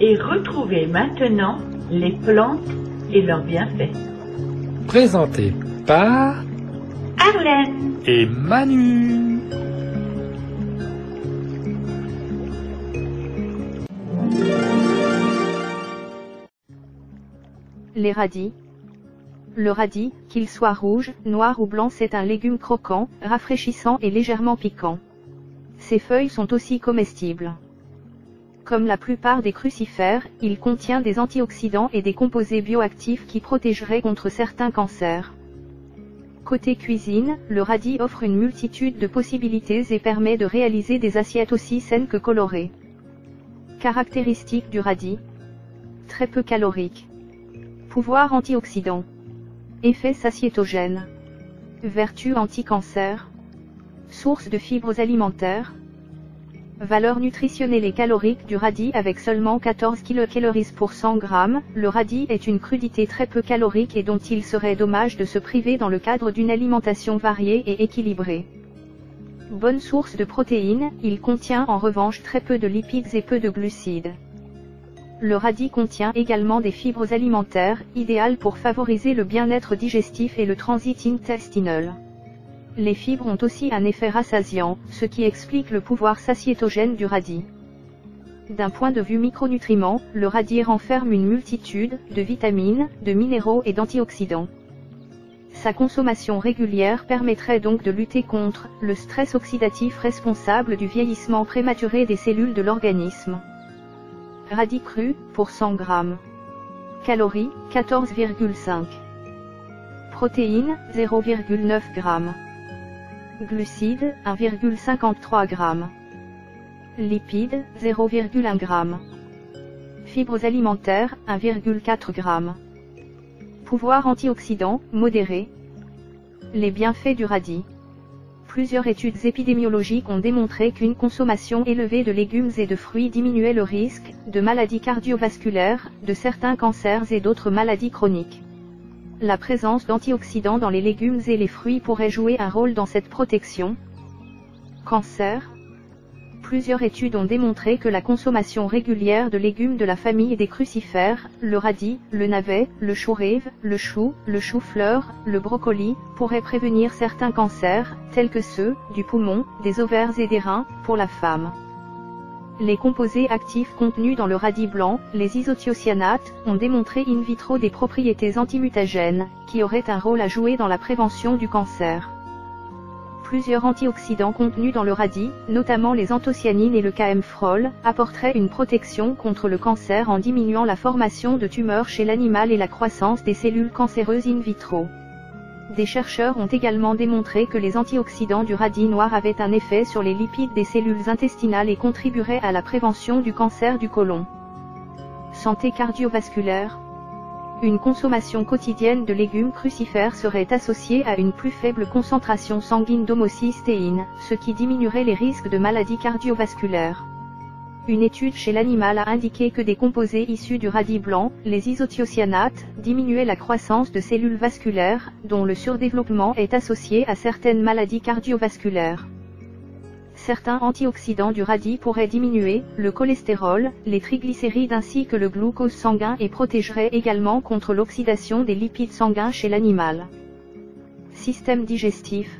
Et retrouvez maintenant les plantes et leurs bienfaits. Présenté par Arlène et Manu. Les radis. Le radis, qu'il soit rouge, noir ou blanc, c'est un légume croquant, rafraîchissant et légèrement piquant. Ses feuilles sont aussi comestibles. Comme la plupart des crucifères, il contient des antioxydants et des composés bioactifs qui protégeraient contre certains cancers. Côté cuisine, le radis offre une multitude de possibilités et permet de réaliser des assiettes aussi saines que colorées. Caractéristiques du radis. Très peu calorique. Pouvoir antioxydant. Effet satiétogène. Vertus anti-cancer. Source de fibres alimentaires. Valeur nutritionnelle et calorique du radis avec seulement 14 kcal pour 100 g, le radis est une crudité très peu calorique et dont il serait dommage de se priver dans le cadre d'une alimentation variée et équilibrée. Bonne source de protéines, il contient en revanche très peu de lipides et peu de glucides. Le radis contient également des fibres alimentaires, idéales pour favoriser le bien-être digestif et le transit intestinal. Les fibres ont aussi un effet rassasiant, ce qui explique le pouvoir satiétogène du radis. D'un point de vue micronutriments, le radis renferme une multitude de vitamines, de minéraux et d'antioxydants. Sa consommation régulière permettrait donc de lutter contre le stress oxydatif responsable du vieillissement prématuré des cellules de l'organisme. Radis cru, pour 100 g. Calories, 14,5. Protéines, 0,9 g. Glucides, 1,53 g. Lipides, 0,1 g. Fibres alimentaires, 1,4 g. Pouvoir antioxydant, modéré. Les bienfaits du radis. Plusieurs études épidémiologiques ont démontré qu'une consommation élevée de légumes et de fruits diminuait le risque de maladies cardiovasculaires, de certains cancers et d'autres maladies chroniques. La présence d'antioxydants dans les légumes et les fruits pourrait jouer un rôle dans cette protection. Cancer. Plusieurs études ont démontré que la consommation régulière de légumes de la famille des crucifères, le radis, le navet, le chou rave, le chou-fleur, le brocoli, pourrait prévenir certains cancers, tels que ceux du poumon, des ovaires et des reins, pour la femme. Les composés actifs contenus dans le radis blanc, les isothiocyanates, ont démontré in vitro des propriétés antimutagènes, qui auraient un rôle à jouer dans la prévention du cancer. Plusieurs antioxydants contenus dans le radis, notamment les anthocyanines et le camphorol, apporteraient une protection contre le cancer en diminuant la formation de tumeurs chez l'animal et la croissance des cellules cancéreuses in vitro. Des chercheurs ont également démontré que les antioxydants du radis noir avaient un effet sur les lipides des cellules intestinales et contribueraient à la prévention du cancer du côlon. Santé cardiovasculaire. Une consommation quotidienne de légumes crucifères serait associée à une plus faible concentration sanguine d'homocystéine, ce qui diminuerait les risques de maladies cardiovasculaires. Une étude chez l'animal a indiqué que des composés issus du radis blanc, les isothiocyanates, diminuaient la croissance de cellules vasculaires, dont le surdéveloppement est associé à certaines maladies cardiovasculaires. Certains antioxydants du radis pourraient diminuer le cholestérol, les triglycérides ainsi que le glucose sanguin et protégeraient également contre l'oxydation des lipides sanguins chez l'animal. Système digestif.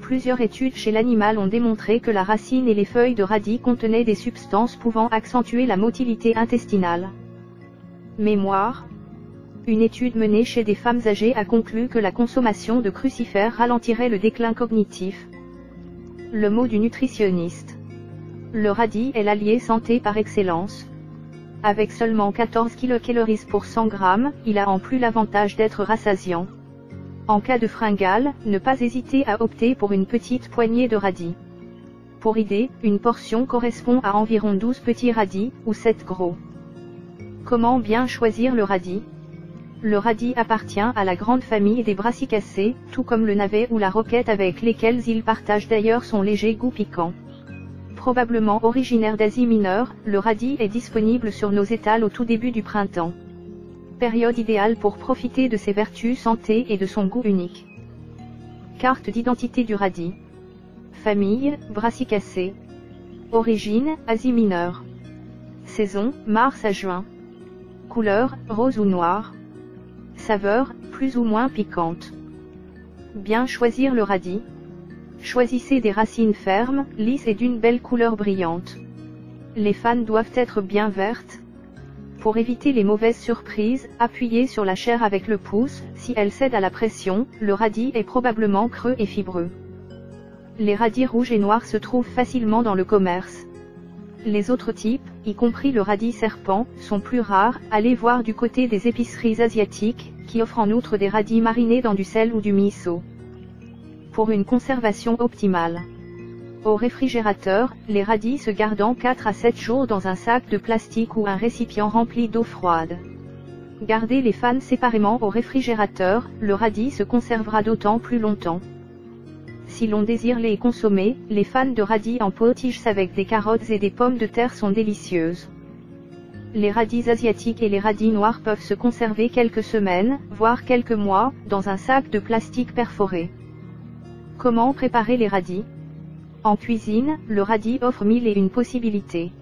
Plusieurs études chez l'animal ont démontré que la racine et les feuilles de radis contenaient des substances pouvant accentuer la motilité intestinale. Mémoire. Une étude menée chez des femmes âgées a conclu que la consommation de crucifères ralentirait le déclin cognitif. Le mot du nutritionniste. Le radis est l'allié santé par excellence. Avec seulement 14 kcal pour 100 g, il a en plus l'avantage d'être rassasiant. En cas de fringale, ne pas hésiter à opter pour une petite poignée de radis. Pour idée, une portion correspond à environ 12 petits radis, ou 7 gros. Comment bien choisir le radis? Le radis appartient à la grande famille des brassicacées, tout comme le navet ou la roquette avec lesquels il partage d'ailleurs son léger goût piquant. Probablement originaire d'Asie mineure, le radis est disponible sur nos étals au tout début du printemps. Période idéale pour profiter de ses vertus santé et de son goût unique. Carte d'identité du radis. Famille, Brassicacées. Origine, Asie mineure. Saison, mars à juin. Couleur, rose ou noir. Saveur, plus ou moins piquante. Bien choisir le radis. Choisissez des racines fermes, lisses et d'une belle couleur brillante. Les fanes doivent être bien vertes. Pour éviter les mauvaises surprises, appuyez sur la chair avec le pouce, si elle cède à la pression, le radis est probablement creux et fibreux. Les radis rouges et noirs se trouvent facilement dans le commerce. Les autres types, y compris le radis serpent, sont plus rares, allez voir du côté des épiceries asiatiques, qui offrent en outre des radis marinés dans du sel ou du miso. Pour une conservation optimale. Au réfrigérateur, les radis se gardent 4 à 7 jours dans un sac de plastique ou un récipient rempli d'eau froide. Gardez les fanes séparément au réfrigérateur, le radis se conservera d'autant plus longtemps. Si l'on désire les consommer, les fanes de radis en potiches avec des carottes et des pommes de terre sont délicieuses. Les radis asiatiques et les radis noirs peuvent se conserver quelques semaines, voire quelques mois, dans un sac de plastique perforé. Comment préparer les radis? En cuisine, le radis offre 1001 possibilités.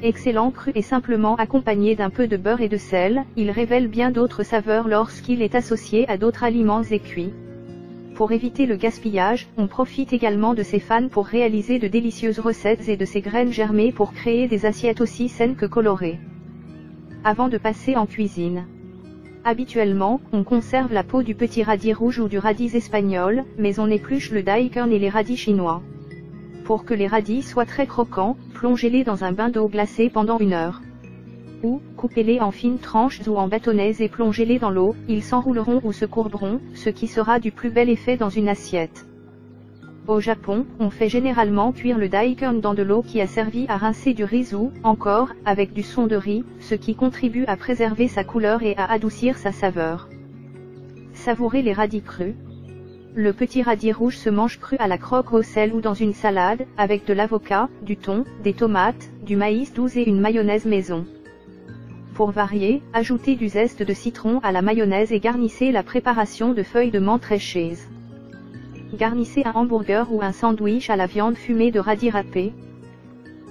Excellent cru et simplement accompagné d'un peu de beurre et de sel, il révèle bien d'autres saveurs lorsqu'il est associé à d'autres aliments et cuits. Pour éviter le gaspillage, on profite également de ces fanes pour réaliser de délicieuses recettes et de ces graines germées pour créer des assiettes aussi saines que colorées. Avant de passer en cuisine. Habituellement, on conserve la peau du petit radis rouge ou du radis espagnol, mais on épluche le daikon et les radis chinois. Pour que les radis soient très croquants, plongez-les dans un bain d'eau glacée pendant 1 heure. Ou, coupez-les en fines tranches ou en bâtonnets et plongez-les dans l'eau, ils s'enrouleront ou se courberont, ce qui sera du plus bel effet dans une assiette. Au Japon, on fait généralement cuire le daikon dans de l'eau qui a servi à rincer du riz ou, encore, avec du son de riz, ce qui contribue à préserver sa couleur et à adoucir sa saveur. Savourez les radis crus. Le petit radis rouge se mange cru à la croque au sel ou dans une salade, avec de l'avocat, du thon, des tomates, du maïs doux et une mayonnaise maison. Pour varier, ajoutez du zeste de citron à la mayonnaise et garnissez la préparation de feuilles de menthe râpées. Garnissez un hamburger ou un sandwich à la viande fumée de radis râpés.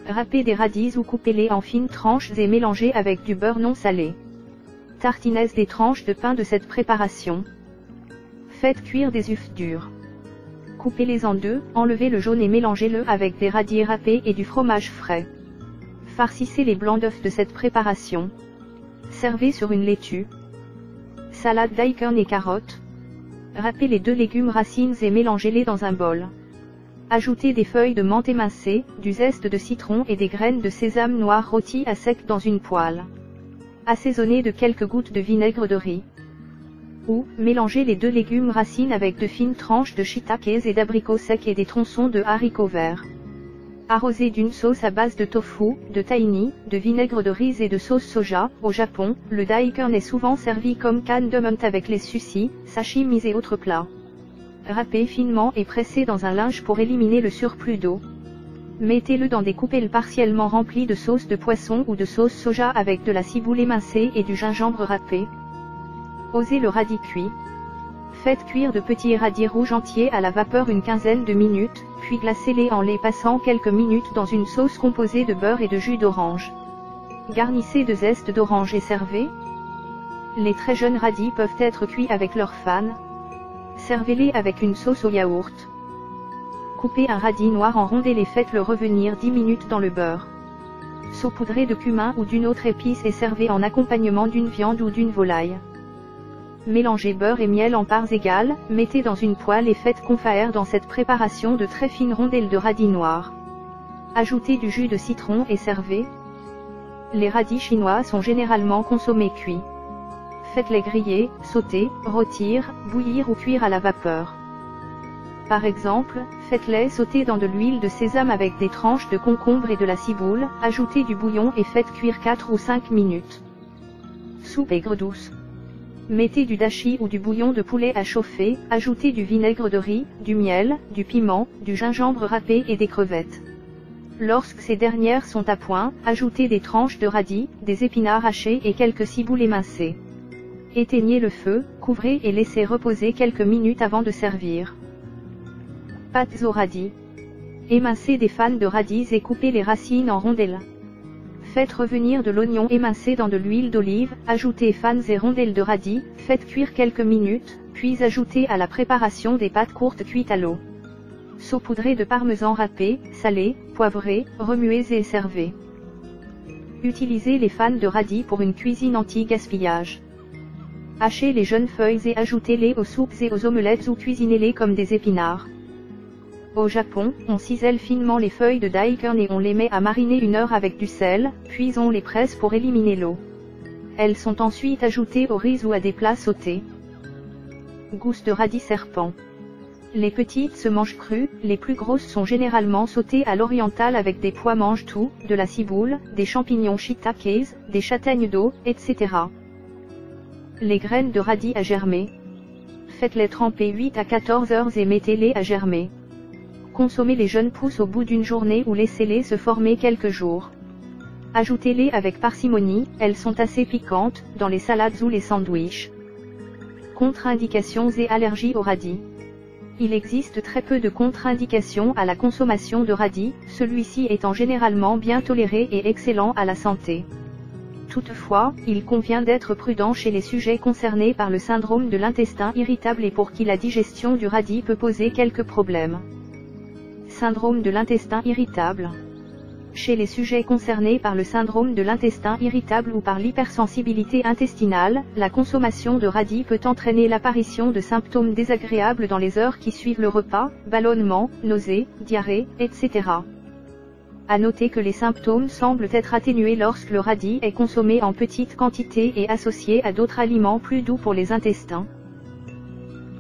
Râpez des radis ou coupez-les en fines tranches et mélangez avec du beurre non salé. Tartinez des tranches de pain de cette préparation. Faites cuire des œufs durs. Coupez-les en deux, enlevez le jaune et mélangez-le avec des radis râpés et du fromage frais. Farcissez les blancs d'œufs de cette préparation. Servez sur une laitue. Salade daikon et carottes. Râpez les 2 légumes racines et mélangez-les dans un bol. Ajoutez des feuilles de menthe émincées, du zeste de citron et des graines de sésame noir rôties à sec dans une poêle. Assaisonnez de quelques gouttes de vinaigre de riz. Ou, mélangez les 2 légumes racines avec de fines tranches de shiitakes et d'abricots secs et des tronçons de haricots verts. Arrosez d'une sauce à base de tofu, de tahini, de vinaigre de riz et de sauce soja. Au Japon, le daikon est souvent servi comme kan de menthe avec les sushi, sashimi et autres plats. Râpez finement et pressez dans un linge pour éliminer le surplus d'eau. Mettez-le dans des coupelles partiellement remplies de sauce de poisson ou de sauce soja avec de la ciboule émincée et du gingembre râpé. Osez le radis cuit. Faites cuire de petits radis rouges entiers à la vapeur une quinzaine de minutes, puis glacez-les en les passant quelques minutes dans une sauce composée de beurre et de jus d'orange. Garnissez de zeste d'orange et servez. Les très jeunes radis peuvent être cuits avec leurs fanes. Servez-les avec une sauce au yaourt. Coupez un radis noir en rondelles et faites-le revenir 10 minutes dans le beurre. Saupoudrez de cumin ou d'une autre épice et servez en accompagnement d'une viande ou d'une volaille. Mélangez beurre et miel en parts égales, mettez dans une poêle et faites confire dans cette préparation de très fines rondelles de radis noirs. Ajoutez du jus de citron et servez. Les radis chinois sont généralement consommés cuits. Faites-les griller, sauter, rôtir, bouillir ou cuire à la vapeur. Par exemple, faites-les sauter dans de l'huile de sésame avec des tranches de concombre et de la ciboule, ajoutez du bouillon et faites cuire 4 ou 5 minutes. Soupe aigre douce. Mettez du dashi ou du bouillon de poulet à chauffer, ajoutez du vinaigre de riz, du miel, du piment, du gingembre râpé et des crevettes. Lorsque ces dernières sont à point, ajoutez des tranches de radis, des épinards hachés et quelques ciboules émincées. Éteignez le feu, couvrez et laissez reposer quelques minutes avant de servir. Pâtes au radis. Émincez des fans de radis et coupez les racines en rondelles. Faites revenir de l'oignon émincé dans de l'huile d'olive, ajoutez fans et rondelles de radis, faites cuire quelques minutes, puis ajoutez à la préparation des pâtes courtes cuites à l'eau. Saupoudrez de parmesan râpé, salé, poivré, remuez et servez. Utilisez les fans de radis pour une cuisine anti-gaspillage. Hachez les jeunes feuilles et ajoutez-les aux soupes et aux omelettes ou cuisinez-les comme des épinards. Au Japon, on cisèle finement les feuilles de daikon et on les met à mariner 1 heure avec du sel, puis on les presse pour éliminer l'eau. Elles sont ensuite ajoutées au riz ou à des plats sautés. Gousses de radis serpent. Les petites se mangent crues, les plus grosses sont généralement sautées à l'orientale avec des pois mange-tout, de la ciboule, des champignons shiitakes, des châtaignes d'eau, etc. Les graines de radis à germer. Faites-les tremper 8 à 14 heures et mettez-les à germer. Consommez les jeunes pousses au bout d'une journée ou laissez-les se former quelques jours. Ajoutez-les avec parcimonie, elles sont assez piquantes, dans les salades ou les sandwichs. Contre-indications et allergies au radis. Il existe très peu de contre-indications à la consommation de radis, celui-ci étant généralement bien toléré et excellent à la santé. Toutefois, il convient d'être prudent chez les sujets concernés par le syndrome de l'intestin irritable et pour qui la digestion du radis peut poser quelques problèmes. Syndrome de l'intestin irritable. Chez les sujets concernés par le syndrome de l'intestin irritable ou par l'hypersensibilité intestinale, la consommation de radis peut entraîner l'apparition de symptômes désagréables dans les heures qui suivent le repas, ballonnements, nausées, diarrhée, etc. À noter que les symptômes semblent être atténués lorsque le radis est consommé en petite quantité et associé à d'autres aliments plus doux pour les intestins.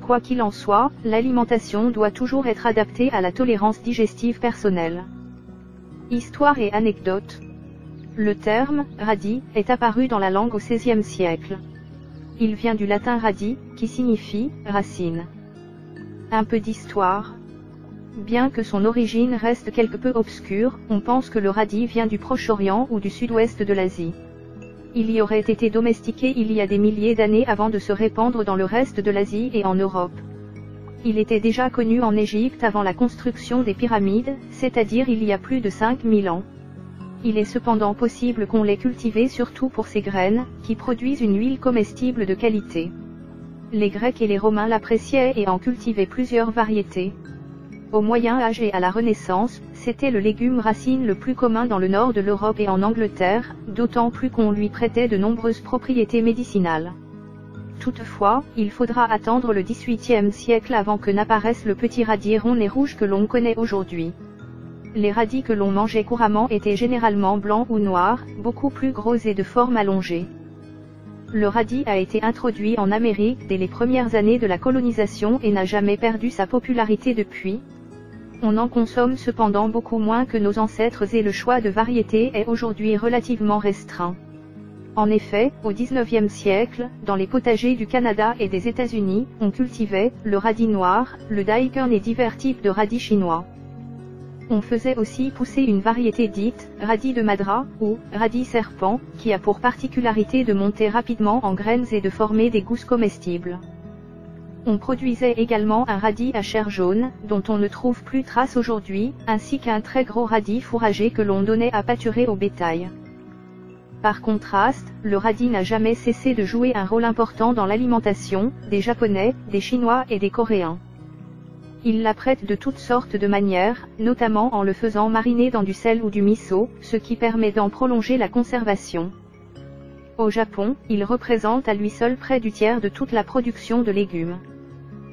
Quoi qu'il en soit, l'alimentation doit toujours être adaptée à la tolérance digestive personnelle. Histoire et anecdote. Le terme « radis » est apparu dans la langue au XVIe siècle. Il vient du latin radis, qui signifie « racine ». Un peu d'histoire. Bien que son origine reste quelque peu obscure, on pense que le radis vient du Proche-Orient ou du sud-ouest de l'Asie. Il y aurait été domestiqué il y a des milliers d'années avant de se répandre dans le reste de l'Asie et en Europe. Il était déjà connu en Égypte avant la construction des pyramides, c'est-à-dire il y a plus de 5000 ans. Il est cependant possible qu'on l'ait cultivé surtout pour ses graines, qui produisent une huile comestible de qualité. Les Grecs et les Romains l'appréciaient et en cultivaient plusieurs variétés. Au Moyen Âge et à la Renaissance, c'était le légume racine le plus commun dans le nord de l'Europe et en Angleterre, d'autant plus qu'on lui prêtait de nombreuses propriétés médicinales. Toutefois, il faudra attendre le XVIIIe siècle avant que n'apparaisse le petit radis rond et rouge que l'on connaît aujourd'hui. Les radis que l'on mangeait couramment étaient généralement blancs ou noirs, beaucoup plus gros et de forme allongée. Le radis a été introduit en Amérique dès les premières années de la colonisation et n'a jamais perdu sa popularité depuis. On en consomme cependant beaucoup moins que nos ancêtres et le choix de variétés est aujourd'hui relativement restreint. En effet, au XIXe siècle, dans les potagers du Canada et des États-Unis, on cultivait le radis noir, le daikon et divers types de radis chinois. On faisait aussi pousser une variété dite radis de Madras ou radis serpent, qui a pour particularité de monter rapidement en graines et de former des gousses comestibles. On produisait également un radis à chair jaune, dont on ne trouve plus trace aujourd'hui, ainsi qu'un très gros radis fourragé que l'on donnait à pâturer au bétail. Par contraste, le radis n'a jamais cessé de jouer un rôle important dans l'alimentation des Japonais, des Chinois et des Coréens. Ils l'apprêtent de toutes sortes de manières, notamment en le faisant mariner dans du sel ou du miso, ce qui permet d'en prolonger la conservation. Au Japon, il représente à lui seul près du tiers de toute la production de légumes.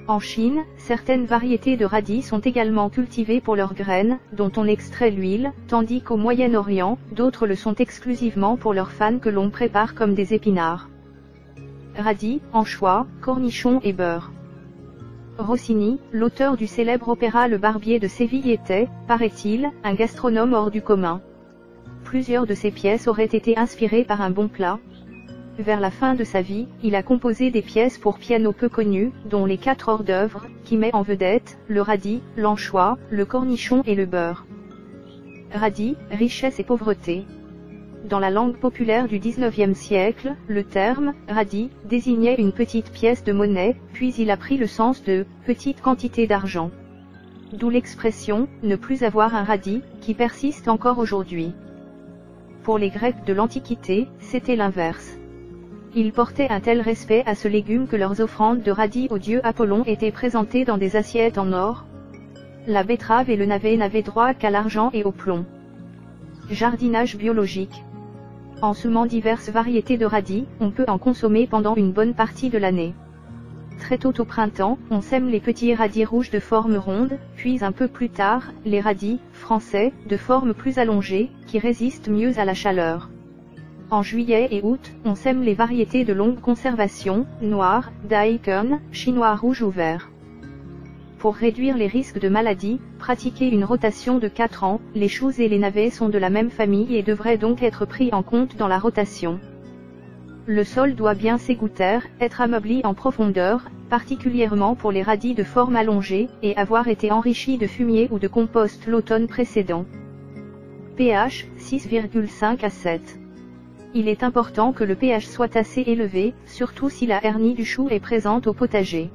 En Chine, certaines variétés de radis sont également cultivées pour leurs graines, dont on extrait l'huile, tandis qu'au Moyen-Orient, d'autres le sont exclusivement pour leurs fans que l'on prépare comme des épinards. Radis, anchois, cornichons et beurre. Rossini, l'auteur du célèbre opéra Le Barbier de Séville était, paraît-il, un gastronome hors du commun. Plusieurs de ses pièces auraient été inspirées par un bon plat. Vers la fin de sa vie, il a composé des pièces pour piano peu connues, dont les 4 hors-d'œuvre, qui met en vedette le radis, l'anchois, le cornichon et le beurre. Radis, richesse et pauvreté. Dans la langue populaire du XIXe siècle, le terme « radis » désignait une petite pièce de monnaie, puis il a pris le sens de « petite quantité d'argent ». D'où l'expression « ne plus avoir un radis » qui persiste encore aujourd'hui. Pour les Grecs de l'Antiquité, c'était l'inverse. Ils portaient un tel respect à ce légume que leurs offrandes de radis au dieu Apollon étaient présentées dans des assiettes en or. La betterave et le navet n'avaient droit qu'à l'argent et au plomb. Jardinage biologique. En semant diverses variétés de radis, on peut en consommer pendant une bonne partie de l'année. Très tôt au printemps, on sème les petits radis rouges de forme ronde, puis un peu plus tard, les radis, français, de forme plus allongée, qui résistent mieux à la chaleur. En juillet et août, on sème les variétés de longue conservation, noires, daikon, chinois rouge ou vert. Pour réduire les risques de maladie, pratiquer une rotation de 4 ans, les choux et les navets sont de la même famille et devraient donc être pris en compte dans la rotation. Le sol doit bien s'égoutter, être ameubli en profondeur, particulièrement pour les radis de forme allongée, et avoir été enrichi de fumier ou de compost l'automne précédent. pH 6,5 à 7. Il est important que le pH soit assez élevé, surtout si la hernie du chou est présente au potager.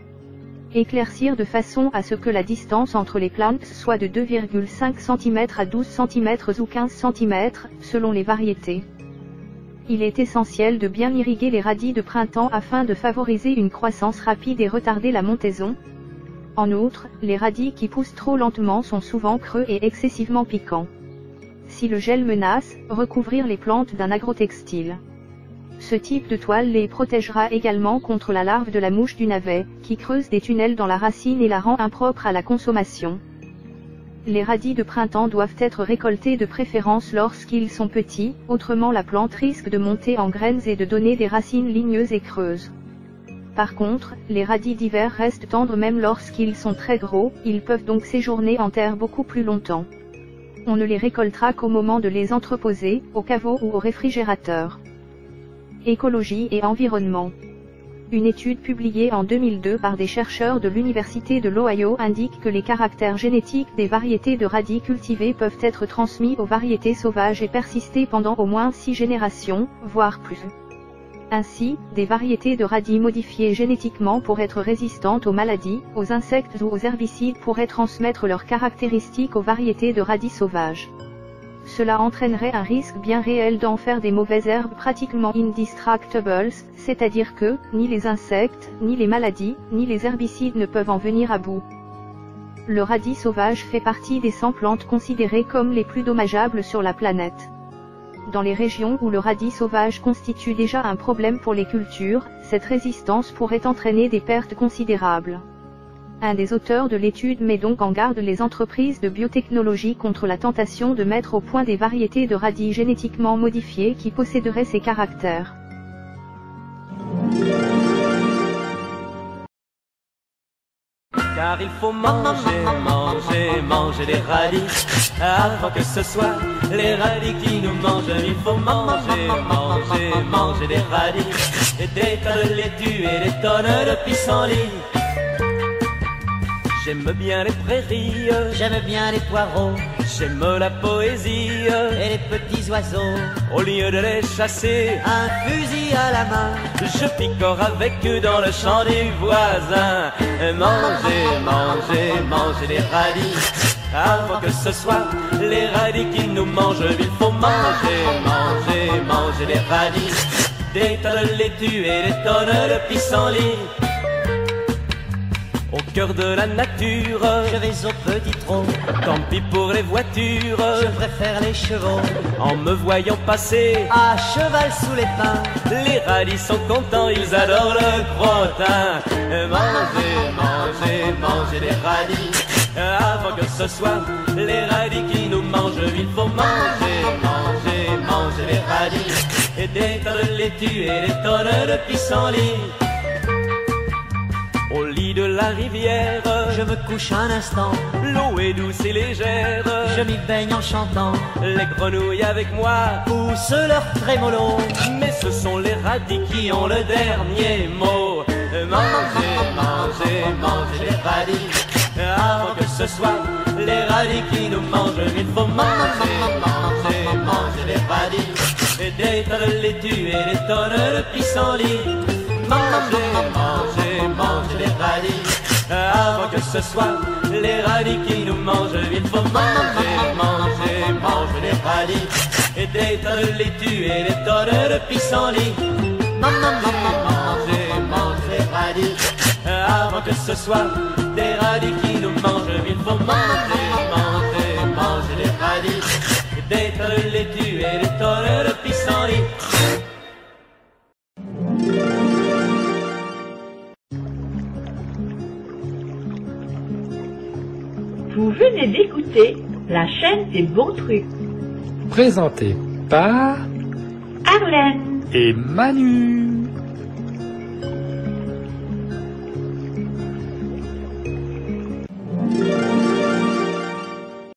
Éclaircir de façon à ce que la distance entre les plantes soit de 2,5 cm à 12 cm ou 15 cm, selon les variétés. Il est essentiel de bien irriguer les radis de printemps afin de favoriser une croissance rapide et retarder la montaison. En outre, les radis qui poussent trop lentement sont souvent creux et excessivement piquants. Si le gel menace, recouvrir les plantes d'un agrotextile. Ce type de toile les protégera également contre la larve de la mouche du navet, qui creuse des tunnels dans la racine et la rend impropre à la consommation. Les radis de printemps doivent être récoltés de préférence lorsqu'ils sont petits, autrement la plante risque de monter en graines et de donner des racines ligneuses et creuses. Par contre, les radis d'hiver restent tendres même lorsqu'ils sont très gros, ils peuvent donc séjourner en terre beaucoup plus longtemps. On ne les récoltera qu'au moment de les entreposer, au caveau ou au réfrigérateur. Écologie et environnement. Une étude publiée en 2002 par des chercheurs de l'Université de l'Ohio indique que les caractères génétiques des variétés de radis cultivées peuvent être transmis aux variétés sauvages et persister pendant au moins 6 générations, voire plus. Ainsi, des variétés de radis modifiées génétiquement pour être résistantes aux maladies, aux insectes ou aux herbicides pourraient transmettre leurs caractéristiques aux variétés de radis sauvages. Cela entraînerait un risque bien réel d'en faire des mauvaises herbes pratiquement indestructibles, c'est-à-dire que, ni les insectes, ni les maladies, ni les herbicides ne peuvent en venir à bout. Le radis sauvage fait partie des 100 plantes considérées comme les plus dommageables sur la planète. Dans les régions où le radis sauvage constitue déjà un problème pour les cultures, cette résistance pourrait entraîner des pertes considérables. Un des auteurs de l'étude met donc en garde les entreprises de biotechnologie contre la tentation de mettre au point des variétés de radis génétiquement modifiées qui posséderaient ces caractères. Car il faut manger des radis, avant que ce soit les radis qui nous mangent. Il faut manger des radis, et des tas de laitue et des tonnes de pissenlit. J'aime bien les prairies, j'aime bien les poireaux, j'aime la poésie et les petits oiseaux. Au lieu de les chasser, un fusil à la main, je picore avec eux dans le champ des voisins. Manger des radis, avant que ce soit les radis qui nous mangent. Il faut manger des radis, des tas de laitue et des tonnes de pissenlit. Au cœur de la nature, je vais au petit trot. Tant pis pour les voitures, je préfère les chevaux. En me voyant passer, à cheval sous les pins, les radis sont contents, ils adorent le crottin. Manger des radis, avant que ce soit les radis qui nous mangent. Il faut manger des radis, et des tas de laitue et des tonnes de pissenlit. Au lit de la rivière, je me couche un instant. L'eau est douce et légère, je m'y baigne en chantant. Les grenouilles avec moi poussent leur trémolo, mais ce sont les radis qui ont le dernier mot. Manger des radis, avant que ce soit les radis qui nous mangent. Il faut manger des radis, et des tas de laitue et des tonnes de pissenlit. Manger des radis, Avant que ce soit les radis qui nous mangent, il faut manger, manger, manger les radis. Et des tas de laitue et des tonnes de pissenlit. Manger, manger les radis. Avant que ce soit des radis qui nous mangent, il faut manger, manger, manger les radis. Et des tas de laitue et des tonnes de pissenlit. Vous venez d'écouter la chaîne des bons trucs. Présenté par Arlène. et Manu.